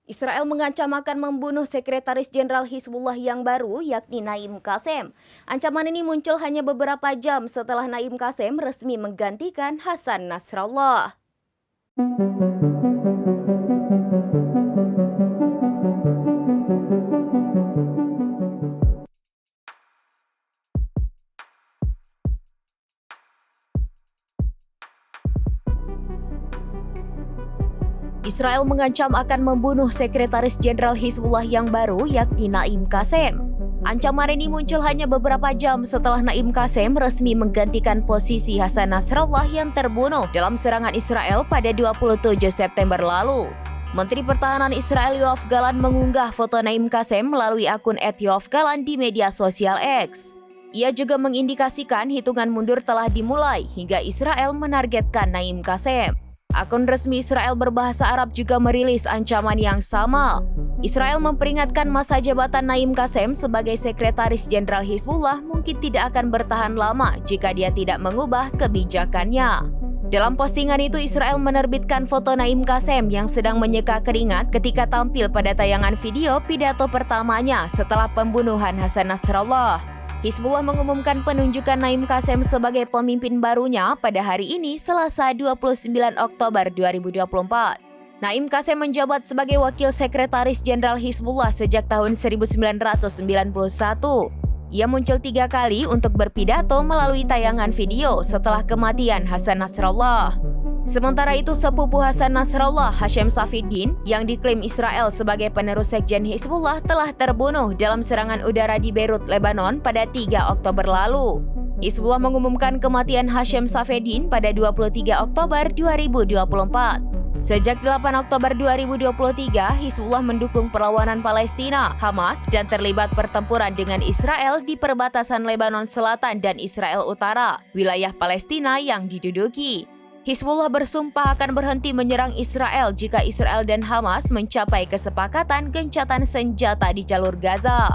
Israel mengancam akan membunuh Sekretaris Jenderal Hizbullah yang baru, yakni Naim Qassem. Ancaman ini muncul hanya beberapa jam setelah Naim Qassem resmi menggantikan Hasan Nasrallah. Israel mengancam akan membunuh Sekretaris Jenderal Hizbullah yang baru, yakni Naim Qassem. Ancaman ini muncul hanya beberapa jam setelah Naim Qassem resmi menggantikan posisi Hasan Nasrallah yang terbunuh dalam serangan Israel pada 27 September lalu. Menteri Pertahanan Israel Yoav Gallant mengunggah foto Naim Qassem melalui akun @Yoav Gallant di media sosial X. Ia juga mengindikasikan hitungan mundur telah dimulai hingga Israel menargetkan Naim Qassem. Akun resmi Israel berbahasa Arab juga merilis ancaman yang sama. Israel memperingatkan masa jabatan Naim Qassem sebagai Sekretaris Jenderal Hizbullah mungkin tidak akan bertahan lama jika dia tidak mengubah kebijakannya. Dalam postingan itu, Israel menerbitkan foto Naim Qassem yang sedang menyeka keringat ketika tampil pada tayangan video pidato pertamanya setelah pembunuhan Hasan Nasrallah. Hizbullah mengumumkan penunjukan Naim Qassem sebagai pemimpin barunya pada hari ini, Selasa 29 Oktober 2024. Naim Qassem menjabat sebagai Wakil Sekretaris Jenderal Hizbullah sejak tahun 1991. Ia muncul 3 kali untuk berpidato melalui tayangan video setelah kematian Hasan Nasrallah. Sementara itu, sepupu Hasan Nasrallah, Hashem Safieddin, yang diklaim Israel sebagai penerus sekjen Hizbullah, telah terbunuh dalam serangan udara di Beirut, Lebanon pada 3 Oktober lalu. Hizbullah mengumumkan kematian Hashem Safieddin pada 23 Oktober 2024. Sejak 8 Oktober 2023, Hizbullah mendukung perlawanan Palestina, Hamas, dan terlibat pertempuran dengan Israel di perbatasan Lebanon Selatan dan Israel Utara, wilayah Palestina yang diduduki. Hizbullah bersumpah akan berhenti menyerang Israel jika Israel dan Hamas mencapai kesepakatan gencatan senjata di jalur Gaza.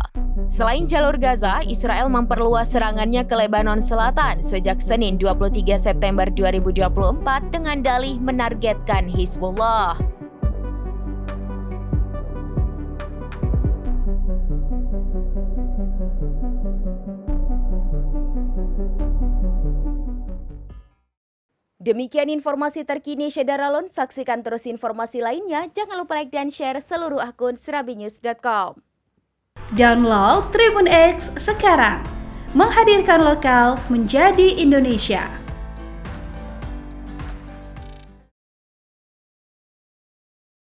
Selain jalur Gaza, Israel memperluas serangannya ke Lebanon Selatan sejak Senin 23 September 2024 dengan dalih menargetkan Hizbullah. Demikian informasi terkini Syedaralon. Saksikan terus informasi lainnya. Jangan lupa like dan share seluruh akun serabinews.com. Download Tribun X sekarang. Menghadirkan lokal menjadi Indonesia.